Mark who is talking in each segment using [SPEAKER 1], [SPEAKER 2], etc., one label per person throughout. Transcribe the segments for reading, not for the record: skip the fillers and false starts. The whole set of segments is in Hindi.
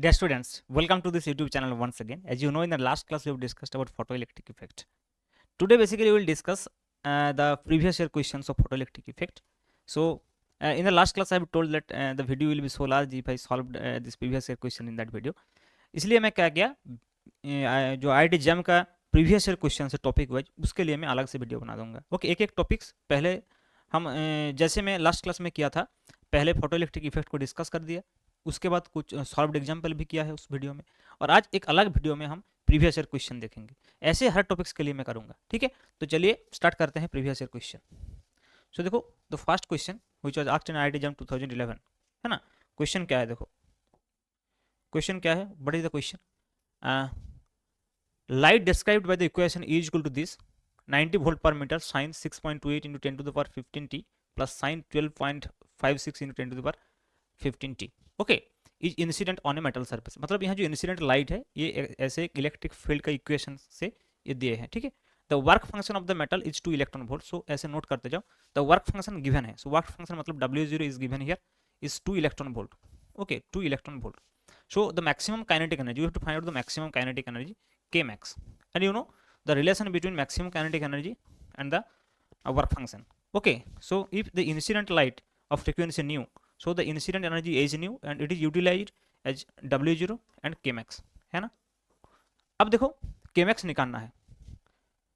[SPEAKER 1] Dear students, welcome to this YouTube channel once again. As you know, in the last class we have discussed about photoelectric effect. Today, basically, we will discuss the previous year questions of photoelectric effect. So, in the last class, I have told that the video will be so large if I solved this previous year question in that video. इसलिए मैं क्या किया, जो आई एग्जाम का प्रीवियस ईयर क्वेश्चन है टॉपिक वाइज, उसके लिए मैं अलग से वीडियो बना दूंगा. ओके, एक एक टॉपिक्स पहले हम जैसे मैं लास्ट क्लास में किया था, पहले फोटो इलेक्ट्रिक इफेक्ट को डिस्कस कर दिया, उसके बाद कुछ सॉल्व्ड एग्जाम्पल भी किया है उस वीडियो में, और आज एक अलग वीडियो में हम प्रीवियस ईयर क्वेश्चन देखेंगे. ऐसे हर टॉपिक्स के लिए मैं करूंगा. ठीक है, तो चलिए स्टार्ट करते हैं प्रीवियस ईयर क्वेश्चन. सो देखो, the first question which was asked in IIT exam 2011, है ना. क्वेश्चन क्या है, देखो क्वेश्चन क्या है, what is the question. light described by the equation is equal to this: 90 volt per meter sin 6.28 into 10 to the power 15t plus sin 12.56 into 10 to the power 15t. Okay, is incident on a metal surface. मतलब यहाँ जो इंसिडेंट लाइट है ये ऐसे एक इलेक्ट्रिक फील्ड का इक्वेशन से ये दिए हैं. ठीक है, the work function of the metal is 2 electron volt. So ऐसे नोट करते जाओ, द वर्क फंक्शन गिवन है. सो वर्क फंक्शन मतलब W0 is given here is 2 electron volt. Okay, 2 electron volt. So the maximum kinetic energy, you have to find out the maximum kinetic energy, Kmax, and you know the relation between maximum kinetic energy and the work function. Okay, so if the incident light of frequency nu, so the incident energy is nu and it is utilized as W0 and Kmax, है ना. अब देखो Kmax निकालना है,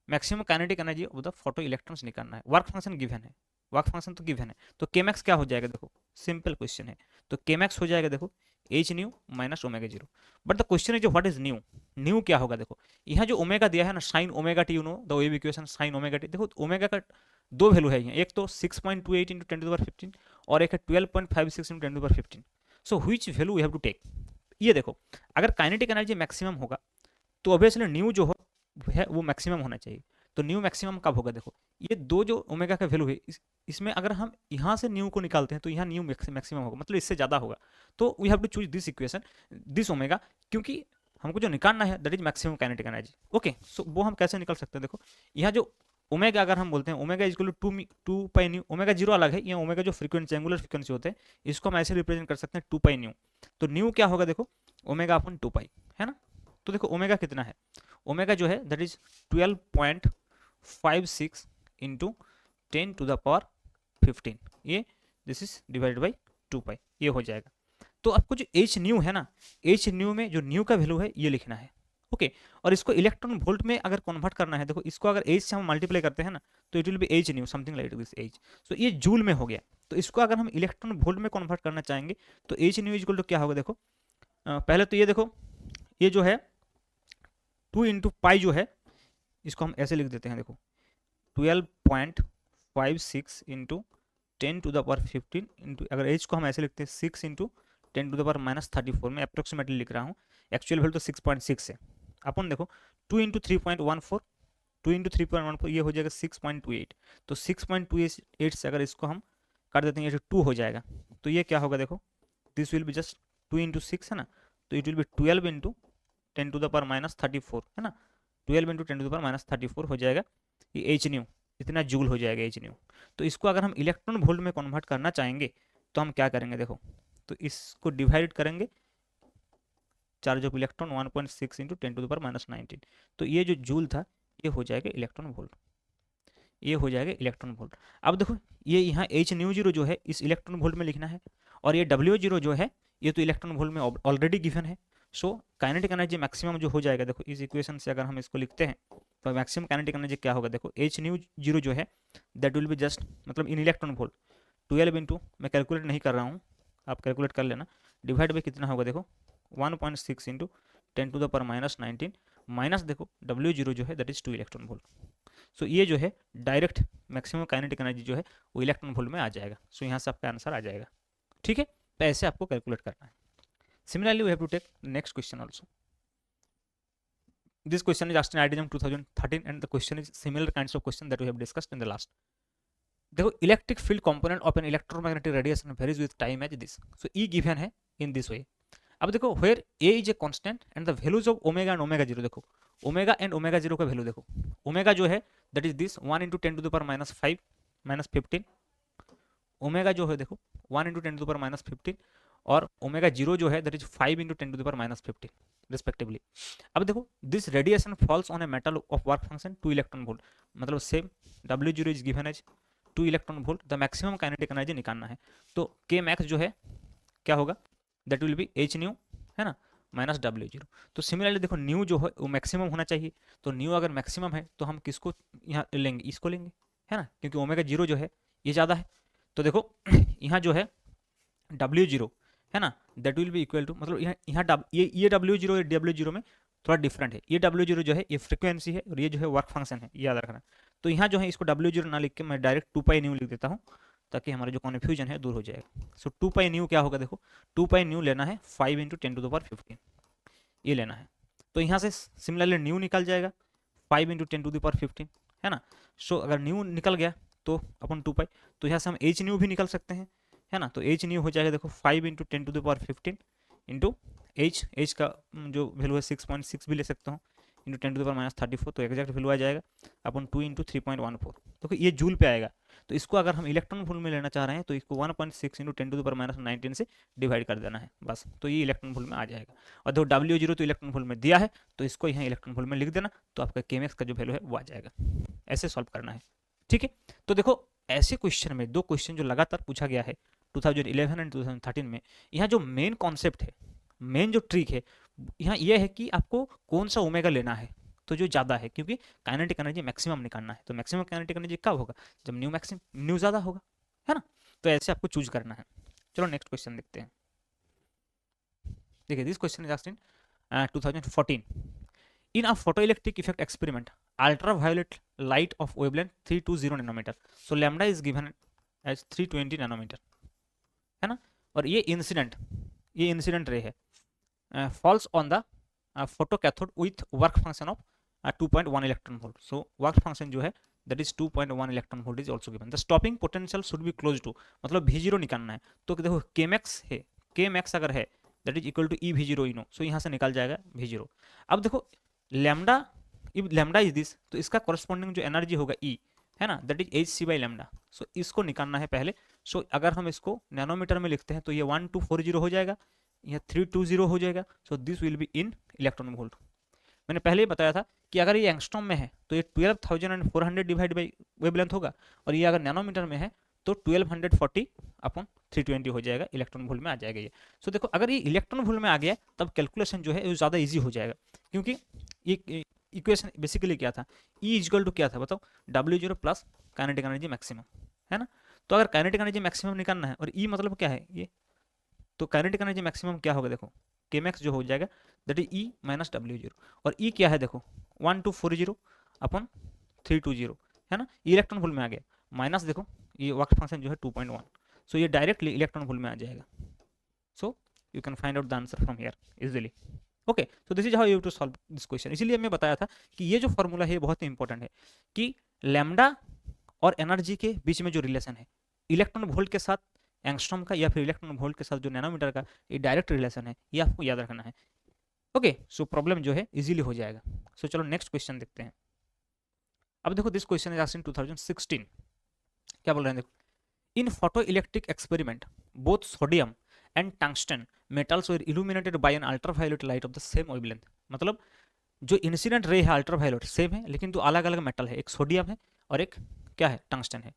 [SPEAKER 1] maximum kinetic energy of the photo electrons निकालना है. वर्क फंक्शन गिवन है, वर्क फंक्शन तो गिवन है, तो Kmax क्या हो जाएगा, देखो सिंपल क्वेश्चन है. तो Kmax हो जाएगा, देखो H new minus omega zero. But the question is जो व्हाट इज न्यू. न्यू क्या होगा, देखो यहाँ जो ओमेगा दिया है ना, sine omega T, you know the wave equation sine omega T. देखो ओमेगा का दो वैल्यू है यहाँ, एक तो 6.28 इंटू 10 टू द पावर 15 और एक है 12.56 into 10 to the power 15. So which value we have to take. ये देखो, अगर काइनेटिक एनर्जी मैक्सिमम होगा तो ऑब्वियसली न्यू जो है वो मैक्सिमम होना चाहिए. तो न्यू मैक्सिमम कब होगा, देखो ये दो जो ओमेगा का वैल्यू है इसमें अगर हम यहाँ से न्यू को निकालते हैं तो यहाँ न्यू मैक्सिमम होगा, मतलब इससे ज़्यादा होगा. तो we have to choose this equation, this omega, क्योंकि हमको जो निकालना है that is maximum kinetic energy. Okay, so वो हम कैसे निकाल सकते हैं, देखो यहाँ जो ओमेगा अगर हम बोलते हैं omega is equal to 2 pi nu. Omega zero अलग है, यहाँ ओमेगा जो फ्रीक्वेंसी एंगुलर फ्रीक्वेंसी होते हैं इसको हम ऐसे रिप्रेजेंट कर सकते हैं 2 पाई न्यू. तो न्यू क्या होगा, देखो ओमेगा अपन 2 पाई, है ना. तो देखो ओमेगा कितना है, ओमेगा जो है that is 12.56 into 10 to the power 15. ये this is divided by 2 pi, ये हो जाएगा. तो आपको जो एच न्यू है ना, एच न्यू में जो न्यू का वैल्यू है ये लिखना है. ओके, और इसको इलेक्ट्रॉन वोल्ट में अगर कन्वर्ट करना है, देखो इसको अगर एच से हम मल्टीप्लाई करते हैं ना तो it will be h nu something like this h. So ये जूल में हो गया. तो इसको अगर हम इलेक्ट्रॉन वोल्ट में कन्वर्ट करना चाहेंगे तो एच न्यू इक्वल टू क्या होगा, देखो पहले तो ये देखो ये जो है 2 इंटू पाई जो है इसको हम ऐसे लिख देते हैं, देखो 12.56 into 10 to the power 15 into, अगर एच को हम ऐसे लिखते हैं 6 into 10 to the power minus 34, में अप्रोक्सीमेटली लिख रहा हूँ, एक्चुअल वैल्यू तो 6.6 है. अपन देखो 2 इंटू 3.14, 2 इंटू 3.14 ये हो जाएगा 6.28. तो 6.28 से अगर इसको हम कर देते हैं ये 2 हो जाएगा. तो ये क्या होगा, देखो this will be just 2 into 6 है ना, तो it will be 12 into 10 to the power minus 34, है ना. 12 into 10 to the power minus 34 हो जाएगा ये एच न्यू, इतना जूल हो जाएगा एच न्यू. तो इसको अगर हम इलेक्ट्रॉन वोल्ट में कन्वर्ट करना चाहेंगे तो हम क्या करेंगे, देखो तो इसको डिवाइड करेंगे charge of electron 1.6 into 10 to the power minus 19. तो ये जो जूल था ये हो जाएगा इलेक्ट्रॉन वोल्ट, ये हो जाएगा इलेक्ट्रॉन वोल्ट. अब देखो ये यहाँ एच न्यू जीरो जो है इस इलेक्ट्रॉन वोल्ट में लिखना है, और ये डब्ल्यू जीरो जो है ये तो इलेक्ट्रॉन वोल्ट में ऑलरेडी गिवन है. सो काइनेटिक एनर्जी मैक्सिमम जो हो जाएगा, देखो इस इक्वेशन से अगर हम इसको लिखते हैं तो मैक्सिमम काइनेटिक एनर्जी क्या होगा, देखो एच न्यू जीरो जो है दैट विल बी जस्ट मतलब इन इलेक्ट्रॉन वोल्ट 12 इंटू, मैं कैलकुलेट नहीं कर रहा हूँ आप कैलकुलेट कर लेना, डिवाइड बाई कितना होगा, देखो 1.6 into 10 to the power minus 19 minus देखो डब्ल्यू जीरो जो है that is 2 electron volt. So ये जो है डायरेक्ट मैक्सिमम काइनेटिक एनर्जी जो है वो इलेक्ट्रॉन वोल्ट में आ जाएगा. सो यहाँ से आपका आंसर आ जाएगा. ठीक है, तो ऐसे आपको कैलकुलेट करना है. Similarly, we have to take next question also. This question is asked in IIT 2013 and the question is similar kinds of question that we have discussed in the last. देखो electric field component of an electromagnetic radiation varies with time as this. So E given है इन दिस वे. अब देखो where A is a constant and the values of omega and omega zero, देखो ओमेगा एंड ओमेगा जीरो का वैल्यू देखो, ओमेगा जो है that is this 1 into 10 to the power minus 5 minus 15. Omega जो है देखो 1 into 10 to the power minus 15 और ओमेगा 0 जो है that is 5 into 10 to the power minus 15 respectively. अब देखो this radiation falls on a metal of work function 2 electron volt, मतलब same W0 is given as 2 electron volt, the maximum kinetic energy निकालना है। तो के मैक्स जो है क्या होगा, that will be h nu, है ना, माइनस W0। तो सिमिलरली देखो न्यू जो है वो मैक्सिमम होना चाहिए, तो न्यू अगर मैक्सिमम है तो हम किसको यहाँ लेंगे, इसको लेंगे, है ना, क्योंकि ओमेगा 0 जो है ये ज़्यादा है। तो देखो यहाँ जो है W0 है ना, that will be equal to, मतलब यहाँ ये W0 W0 में थोड़ा डिफरेंट है। ये W0 जो है ये फ्रीक्वेंसी है और ये जो है वर्क फंक्शन है, याद रखना। तो यहाँ जो है इसको W0 ना लिख के मैं डायरेक्ट 2 पाई न्यू लिख देता हूँ, ताकि हमारा जो कन्फ्यूजन है दूर हो जाएगा। सो 2 पाई न्यू क्या होगा, देखो 2 पाई न्यू लेना है 5 इंटू 10 टू द पावर 15, ये लेना है। तो यहाँ से सिमिलरली न्यू निकल जाएगा 5 इंटू 10 टू द पावर 15, है ना। सो अगर न्यू निकल गया तो अपन 2 पाई, तो यहाँ से हम एच न्यू भी निकल सकते हैं, है ना। तो एच न्यू हो जाएगा देखो 5 into 10 to the power 15 into H का जो वैल्यू है 6.6 भी ले सकता हूँ, into 10 to the power minus 34, तो एग्जैक्ट वैल्यू आ जाएगा अपन 2 इंटू 3.14। तो ये जूल पे आएगा। तो इसको अगर हम इलेक्ट्रॉन वोल्ट में लेना चाह रहे हैं तो इसको 1.6 into 10 to the power minus 19 से डिवाइड कर देना है बस, तो ये इलेक्ट्रॉन वोल्ट में आ जाएगा। और देखो W0 तो इलेक्ट्रॉन वोल्ट में दिया है, तो इसको यहाँ इलेक्ट्रॉन वोल्ट में लिख देना, तो आपका केमेक्स का जो वैल्यू है वो आ जाएगा। ऐसे सॉल्व करना है, ठीक है। तो देखो ऐसे क्वेश्चन में 2 क्वेश्चन जो लगातार पूछा गया है 2011 एंड 2013 में, यहाँ जो मेन कॉन्सेप्ट है, मेन जो ट्रिक है यहाँ ये है कि आपको कौन सा ओमेगा लेना है, तो जो ज़्यादा है, क्योंकि काइनेटिक एनर्जी मैक्सिमम निकालना है। तो मैक्सिमम काइनेटिक एनर्जी कब होगा, जब न्यू ज़्यादा होगा, है ना। तो ऐसे आपको चूज करना है। चलो नेक्स्ट क्वेश्चन देखते हैं। देखिए this question is asked in 2014 in a photoelectric effect experiment ultraviolet light of wavelength 320 nanometer, so lambda is given as 320 nanometer, है ना। और ये इंसिडेंट रे है falls on the photo cathode with work function of 2.1 electron volt. So work function जो है that is 2.1 electron volt is also given. The stopping potential should be close to, मतलब V0 निकालना है। तो देखो Kmax है, Kmax अगर है that is equal to e V0 इनो, सो यहाँ से निकल जाएगा V0। अब देखो lambda, if lambda is this, तो इसका कॉरस्पॉन्डिंग जो एनर्जी होगा E, है ना, that is Hc by lambda. So इसको निकालना है पहले। सो अगर हम इसको नैनोमीटर में लिखते हैं तो ये 1240 हो जाएगा, यह 320 हो जाएगा। So this will be in electron volt. मैंने पहले ही बताया था कि अगर ये एंगस्ट्रॉम में है तो ये 12,400 डिवाइड बाई वेवलेंथ होगा, और ये अगर नैनोमीटर में है तो 1240 अपॉन 320 हो जाएगा, इलेक्ट्रॉन वोल्ट में आ जाएगा ये। सो देखो अगर ये इलेक्ट्रॉन वोल्ट में आ गया तब कैलकुलेशन जो है वो ज़्यादा ईजी हो जाएगा, क्योंकि ये इक्वेशन बेसिकली क्या था, ई इक्वल टू क्या था बताओ, W0 plus kinetic energy maximum, है ना। तो अगर काइनेटिक एनर्जी मैक्सिमम निकालना है और ई मतलब क्या है ये, तो काइनेटिक एनर्जी मैक्सिमम क्या होगा, देखो Kmax जो हो जाएगा that is E minus W0, और E क्या है देखो 1240 अपन 320, है ना। इलेक्ट्रॉन वोल्ट में आ गया, माइनस देखो ये वर्क फंक्शन जो है 2.1, सो ये डायरेक्टली इलेक्ट्रॉन वोल्ट में आ जाएगा। So you can find out the answer from here easily. Okay, so this is how you to solve this question. इसीलिए मैं बताया था कि ये जो फॉर्मूला है बहुत ही इंपॉर्टेंट है, कि लैम्डा और एनर्जी के बीच में जो रिलेशन है इलेक्ट्रॉन वोल्ट के साथ एंगस्ट्रॉम का, या फिर इलेक्ट्रॉन वोल्ट के साथ जो नैनोमीटर का, ये डायरेक्ट रिलेशन है, ये आपको याद रखना है। ओके, सो प्रॉब्लम जो है इजीली हो जाएगा। सो चलो नेक्स्ट क्वेश्चन देखते हैं। अब देखो this question is asked in 2016, क्या बोल रहे हैं देखो, in photoelectric experiment both sodium and tungsten metals were illuminated by an ultraviolet light of the same wavelength. मतलब जो इंसिडेंट रे है अल्ट्रावायलेट सेम है, लेकिन दो अलग अलग मेटल है, एक सोडियम है और एक क्या है, टंगस्टन है।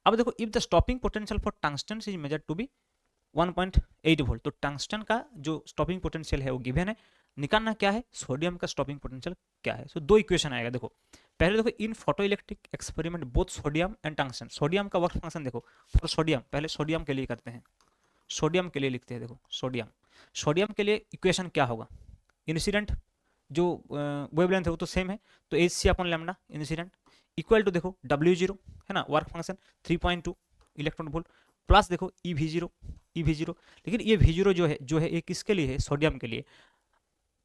[SPEAKER 1] अब देखो if the stopping potential for tungsten is measured to be 1.8 volt, तो टंगस्टन का जो स्टॉपिंग पोटेंशियल है वो गिवन है, निकालना क्या है सोडियम का स्टॉपिंग पोटेंशियल क्या है। सो दो इक्वेशन आएगा, देखो पहले देखो in photoelectric experiment both sodium and tungsten, sodium का वर्क फंक्शन देखो फॉर सोडियम, पहले सोडियम के लिए करते हैं, सोडियम के लिए लिखते हैं, देखो सोडियम के लिए इक्वेशन क्या होगा, इंसिडेंट जो वेवलेंथ है वो तो सेम है, तो Hc अपन लैम्डा इंसिडेंट इक्वल टू देखो W0 है ना, work function 3.2 electron volt, plus देखो ई वी जीरो, लेकिन ये V0 जो है ये किसके लिए है, सोडियम के लिए।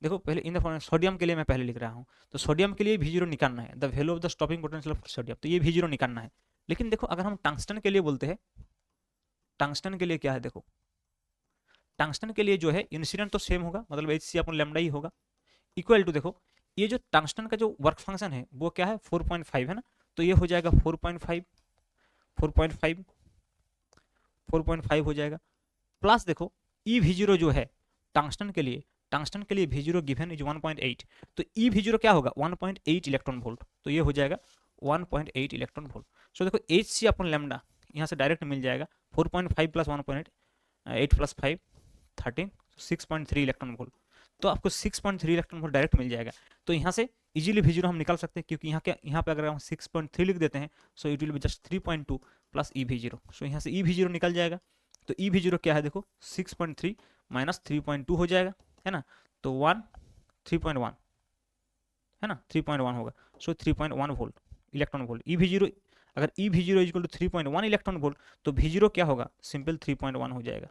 [SPEAKER 1] देखो पहले इन द सोडियम के लिए मैं पहले लिख रहा हूँ, तो सोडियम के लिए V0 निकालना है, the value of the stopping potential of sodium, तो ये V0 निकालना है। लेकिन देखो अगर हम टंगस्टन के लिए बोलते हैं, टंगस्टन के लिए क्या है, देखो टंगस्टन के लिए जो है इंसिडेंट तो सेम होगा, मतलब Hc अपन लैम्डा ही होगा, इक्वल टू देखो ये जो टंगस्टन का जो वर्क फंक्शन है वो क्या है 4.5 है ना, तो ये हो जाएगा 4.5 हो जाएगा, प्लस देखो ई वी जीरो जो है टंगस्टन के लिए वी जीरो गिवन इज 1.8, तो ई वी जीरो क्या होगा 1.8 इलेक्ट्रॉन वोल्ट, तो ये हो जाएगा 1.8 इलेक्ट्रॉन वोल्ट। सो देखो एच सी अपन लैम्डा यहाँ से डायरेक्ट मिल जाएगा 4.5 प्लस 1.8, 8 प्लस 5 13, 6.3 इलेक्ट्रॉन वोल्ट, तो आपको 6.3 इलेक्ट्रॉन वोल्ट डायरेक्ट मिल जाएगा। तो यहाँ से इजीली वी जीरो हम निकाल सकते हैं, क्योंकि यहाँ पे अगर हम 6.3 लिख देते हैं so it will be just 3.2 plus e v zero, so यहाँ से ई वी जीरो निकल जाएगा। तो ई वी जीरो क्या है देखो 6.3 माइनस 3.2 हो जाएगा, है ना, तो 3.1 है ना, 3.1 होगा, so 3.1 volt electron volt e v zero. अगर e v zero equal to 3.1 electron volt तो वी जीरो क्या होगा सिंपल 3.1 हो जाएगा,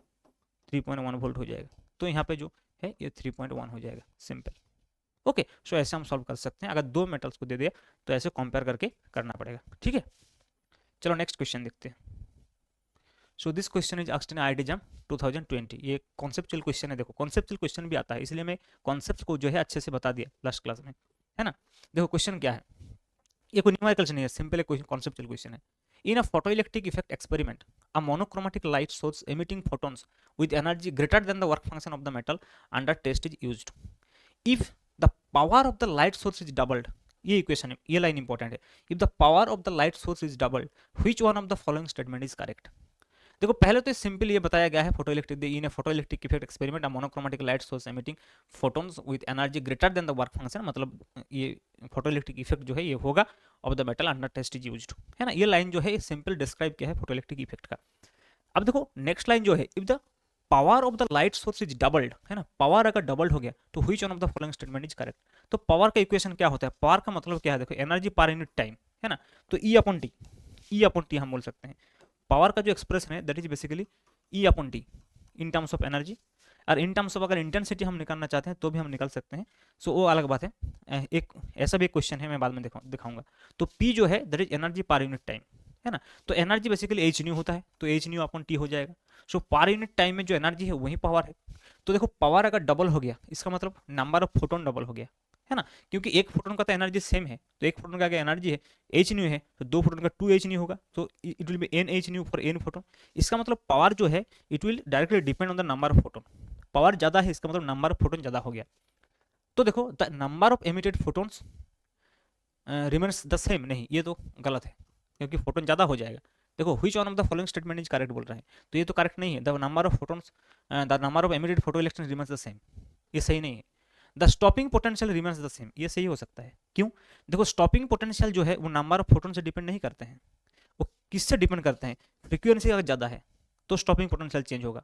[SPEAKER 1] 3.1 वोल्ट हो जाएगा। तो यहाँ पे जो है ये 3.1 हो जाएगा सिंपल। ओके, सो ऐसे हम सॉल्व कर सकते हैं। अगर दो मेटल्स को दे दिया तो ऐसे कंपेयर करके करना पड़ेगा, ठीक है। चलो नेक्स्ट क्वेश्चन देखते हैं। So this question is asked in IIT exam 2020। ये कॉन्सेप्चुअल क्वेश्चन है, देखो कॉन्सेप्चुअल क्वेश्चन भी आता है, इसलिए मैं कॉन्सेप्ट को जो है अच्छे से बता दिया लास्ट क्लास में, है ना। देखो क्वेश्चन क्या है, ये कोई न्यूमेरिकल्स नहीं है, सिंपल एक कॉन्सेप्चुअल क्वेश्चन है। In a photoelectric effect experiment a monochromatic light source emitting photons with energy greater than the work function of the metal under test is used. If the power of the light source is doubled, ये इक्वेशन है, ये लाइन इंपॉर्टेंट है, if the power of the light source is doubled which one of the following statement is correct? देखो पहले तो सिंपल ये बताया गया है photoelectric in a photoelectric effect experiment a monochromatic light source emitting photons with energy greater than the work function, मतलब ये फोटोइलेक्ट्रिक इफेक्ट जो है ये होगा of the metal under test is used, है ना। ये लाइन जो है ये सिंपल डिस्क्राइब किया है फोटोइलेक्ट्रिक इफेक्ट का। अब देखो नेक्स्ट लाइन जो है, if the power of the light source is doubled, है ना, पावर अगर डबल्ड हो गया तो which one of the following statement is correct. तो पावर का इक्वेशन क्या होता है, पावर का मतलब क्या है देखो एनर्जी पर यूनिट टाइम, है ना, तो ई अपॉन टी हम बोल सकते हैं। पावर का जो एक्सप्रेशन है that is basically E upon T in terms of energy, और इन टर्म्स ऑफ अगर इंटेंसिटी हम निकालना चाहते हैं तो भी हम निकाल सकते हैं, सो वो अलग बात है। एक ऐसा भी एक क्वेश्चन है मैं बाद में दिखाऊंगा। तो पी जो है that is energy per unit time, है ना, तो एनर्जी बेसिकली एच न्यू होता है, तो एच न्यू अपॉन टी हो जाएगा। सो पर यूनिट टाइम में जो एनर्जी है वही पावर है। तो देखो पावर अगर डबल हो गया इसका मतलब नंबर ऑफ फोटोन डबल हो गया, है ना, क्योंकि एक फोटोन का तो एनर्जी सेम है, तो एक फोटोन का अगर एनर्जी है एच न्यू है तो दो फोटोन का 2 एच न्यू होगा, तो it will be an H nu for an photon. इसका मतलब पावर जो है it will directly depend on the number of photon. Power ज़्यादा है इसका मतलब नंबर ऑफ फोटोन ज़्यादा हो गया। तो देखो the number of emitted photons remains the same, नहीं ये तो गलत है क्योंकि फोटोन ज़्यादा हो जाएगा। देखो which one of the following statement is correct बोल रहे हैं, तो ये तो करेक्ट नहीं है। The number of photons the number of emitted photo electrons remains the same, ये सही नहीं है। The stopping potential remains the same, ये सही हो सकता है। क्यों, देखो स्टॉपिंग पोटेंशियल जो है वो नंबर ऑफ फोटोन से डिपेंड नहीं करते हैं, वो किससे डिपेंड करते हैं, फ्रीक्वेंसी अगर ज़्यादा है तो स्टॉपिंग पोटेंशियल चेंज होगा।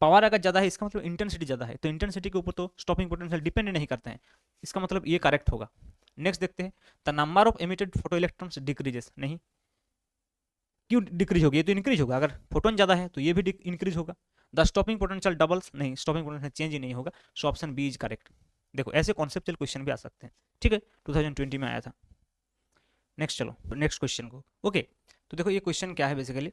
[SPEAKER 1] पावर अगर ज़्यादा है इसका मतलब इंटेंसिटी ज़्यादा है, तो इंटेंसिटी के ऊपर तो स्टॉपिंग पोटेंशियल डिपेंड नहीं करते हैं, इसका मतलब ये करेक्ट होगा। नेक्स्ट देखते हैं, the number of emitted photo electrons decreases, नहीं, क्यों डिक्रीज होगी, ये तो इंक्रीज होगा, अगर फोटोन ज़्यादा है तो ये भी इंक्रीज होगा। द स्टॉपिंग पोटेंशियल डबल्स, नहीं स्टॉपिंग पोटेंशियल चेंज ही नहीं होगा, so option B is correct. देखो ऐसे कॉन्सेप्चुअल क्वेश्चन भी आ सकते हैं, ठीक है, 2020 में आया था। नेक्स्ट चलो नेक्स्ट क्वेश्चन को, ओके। तो देखो ये क्वेश्चन क्या है basically,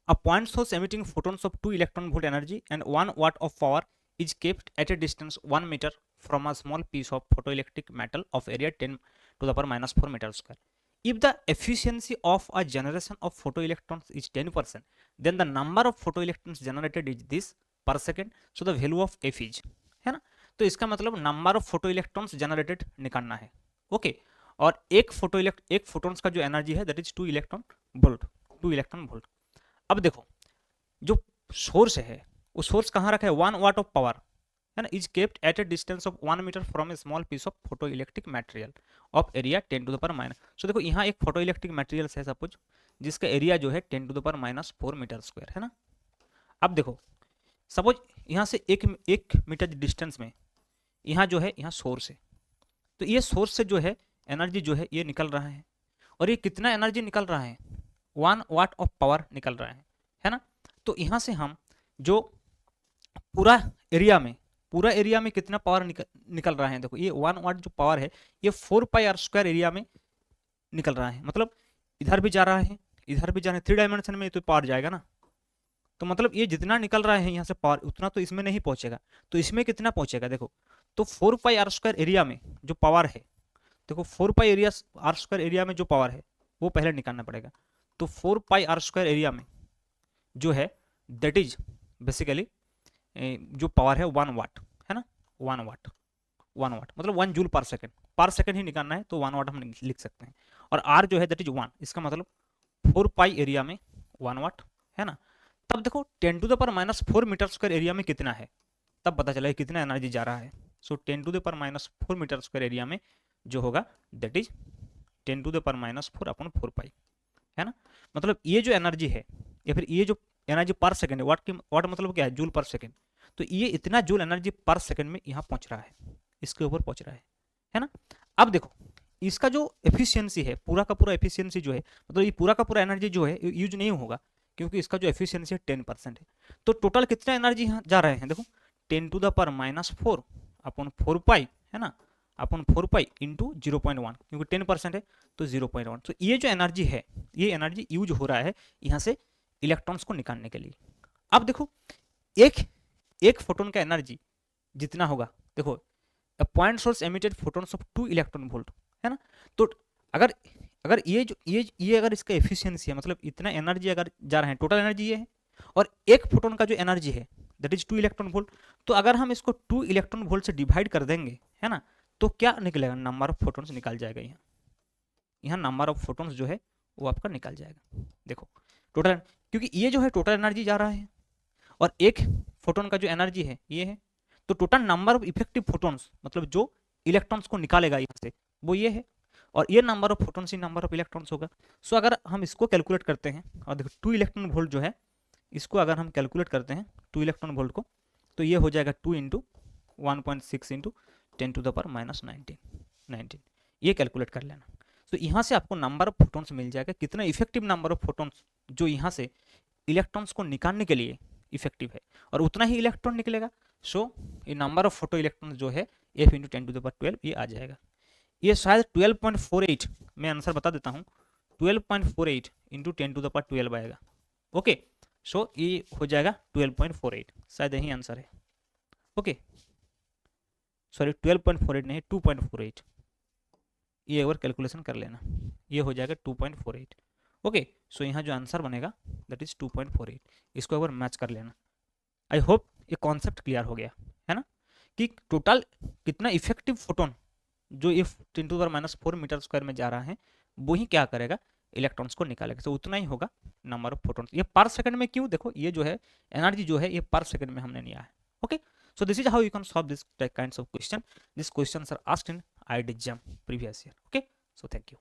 [SPEAKER 1] a point source emitting photons of 2 electron volt energy and 1 watt of power is kept at a distance 1 meter from a small piece of photoelectric metal of area 10 to the power minus 4 meter square. If the efficiency of a generation of photoelectrons is 10%, then the number of photoelectrons generated is this per second. So the value of F is, है ना, तो इसका मतलब number of photo electrons generated निकालना है, ओके। और एक फोटोन्स का जो एनर्जी है दैट इज 2 इलेक्ट्रॉन वोल्ट। अब देखो जो सोर्स है वो सोर्स कहाँ रखा है, 1 वाट ऑफ पावर, है ना, is kept at a distance of 1 metre from a small piece of photo electric material of area 10 to the power minus. So देखो यहाँ एक फोटो इलेक्ट्रिक मटेरियल है सपोज जिसका एरिया जो है 10 to the power minus 4 metre square, है ना। अब देखो सपोज यहाँ से एक मीटर डिस्टेंस में यहाँ जो है यहाँ सोर्स है, तो ये सोर्स से जो है एनर्जी जो है ये निकल रहा है, और ये कितना एनर्जी निकल रहा है, 1 वाट ऑफ पावर निकल रहा है ना। तो यहाँ से हम जो पूरा एरिया में कितना पावर निकल रहा है, देखो ये 1 वाट जो पावर है ये 4 पाई आर स्क्वायर एरिया में निकल रहा है, मतलब इधर भी जा रहा है इधर भी जा रहा है, 3 डायमेंशन में तो पावर जाएगा ना, तो मतलब ये जितना निकल रहा है यहाँ से पावर उतना तो इसमें नहीं पहुंचेगा, तो इसमें कितना पहुंचेगा देखो, तो 4 पाई आर स्क्वायर एरिया में जो पावर है, देखो 4 पाई आर स्क्वायर एरिया में जो पावर है वो पहले निकालना पड़ेगा। तो 4 पाई आर स्क्वायर एरिया में जो है दैट इज बेसिकली जो पावर है 1 वाट है ना, 1 वाट, 1 वाट मतलब 1 जूल पर सेकेंड ही निकालना है तो 1 वाट हम लिख सकते हैं। और आर जो है दैट इज 1, इसका मतलब 4 पाई एरिया में 1 वाट है ना। तब देखो 10⁻⁴ मीटर स्क्वायर एरिया में कितना है, तब पता चला कितना एनर्जी जा रहा है। सो 10⁻⁴ मीटर स्क्वायर एरिया में जो होगा दैट इज 10⁻⁴ अपॉन 4 पाई है ना। मतलब ये जो एनर्जी है या फिर ये जो एनर्जी पर सेकंड है, वाट मतलब क्या है, जूल पर सेकंड, तो ये इतना जूल एनर्जी पर सेकंड में यहाँ पहुंच रहा है, इसके ऊपर पहुंच रहा है ना। अब देखो इसका जो एफिशिएंसी है, पूरा का पूरा एफिशिएंसी जो है, मतलब ये पूरा का पूरा एनर्जी जो है यूज नहीं होगा क्योंकि इसका जो एफिशिएंसी है 10% है। तो टोटल कितना एनर्जी यहाँ जा रहे हैं, देखो 10⁻⁴ अपॉन 4 पाई है ना, अपॉन 4 पाई इंटू 0.1, क्योंकि 10% है तो 0.1। तो ये जो एनर्जी है, ये एनर्जी यूज हो रहा है यहाँ से इलेक्ट्रॉन्स को निकालने के लिए। अब देखो एक फोटोन का एनर्जी जितना होगा, देखो point source emitted photons of 2 electron volt है ना। तो अगर अगर ये जो ये अगर इसका एफिशिएंसी है, मतलब इतना एनर्जी अगर जा रहा है, टोटल एनर्जी ये है, और एक फोटोन का जो एनर्जी है दैट इज 2 इलेक्ट्रॉन वोल्ट, तो अगर हम इसको 2 इलेक्ट्रॉन वोल्ट से डिवाइड कर देंगे है ना, तो क्या निकलेगा, नंबर ऑफ फोटोन्स निकाल जाएगा। यहाँ नंबर ऑफ फोटोन्स जो है वो आपका निकल जाएगा। देखो टोटल, क्योंकि ये जो है टोटल एनर्जी जा रहा है और एक फोटोन का जो एनर्जी है ये है, तो total number of effective photons मतलब जो इलेक्ट्रॉन्स को निकालेगा यहाँ से वो ये है, और ये number of photons he number of electrons होगा। सो अगर हम इसको कैलकुलेट करते हैं और देखो 2 इलेक्ट्रॉन वोल्ट जो है, इसको अगर हम कैलकुलेट करते हैं 2 इलेक्ट्रॉन वोल्ट को, तो ये हो जाएगा 2 इंटू 1.6 इंटू 10⁻⁻19 ये कैलकुलेट कर लेना। तो यहाँ से आपको नंबर ऑफ फोटोन्स मिल जाएगा, कितना इफेक्टिव नंबर ऑफ फोटोन्स जो यहाँ से इलेक्ट्रॉन्स को निकालने के लिए इफेक्टिव है, और उतना ही इलेक्ट्रॉन निकलेगा। सो ये नंबर ऑफ फोटो इलेक्ट्रॉन जो है F इंटू 10⁻12 ये आ जाएगा। ये शायद 12.48, मैं आंसर बता देता हूँ, 12.48 इंटू 10⁻12 आएगा। ओके, सो ये हो जाएगा 12.48, शायद यही आंसर है। ओके सॉरी 12.48 नहीं, 2.48, ये एक बार कैलकुलेशन कर लेना, ये हो जाएगा 2.48। ओके, सो यहाँ जो आंसर बनेगा दैट इज 2.48, इसको एक बार मैच कर लेना। आई होप ये कॉन्सेप्ट क्लियर हो गया है ना, कि टोटल कितना इफेक्टिव फोटोन जो ये 10⁻⁴ मीटर स्क्वायर में जा रहा है वो ही क्या करेगा, इलेक्ट्रॉन्स को निकालेगा। तो उतना ही होगा नंबर ऑफ फोटोन्स। ये पर सेकंड में क्यों, देखो ये जो है एनर्जी जो है ये पर सेकंड में हमने लिया है। Okay, so this is how you can solve this kinds of question. These questions are asked in IIT exam previous year. Okay, so thank you.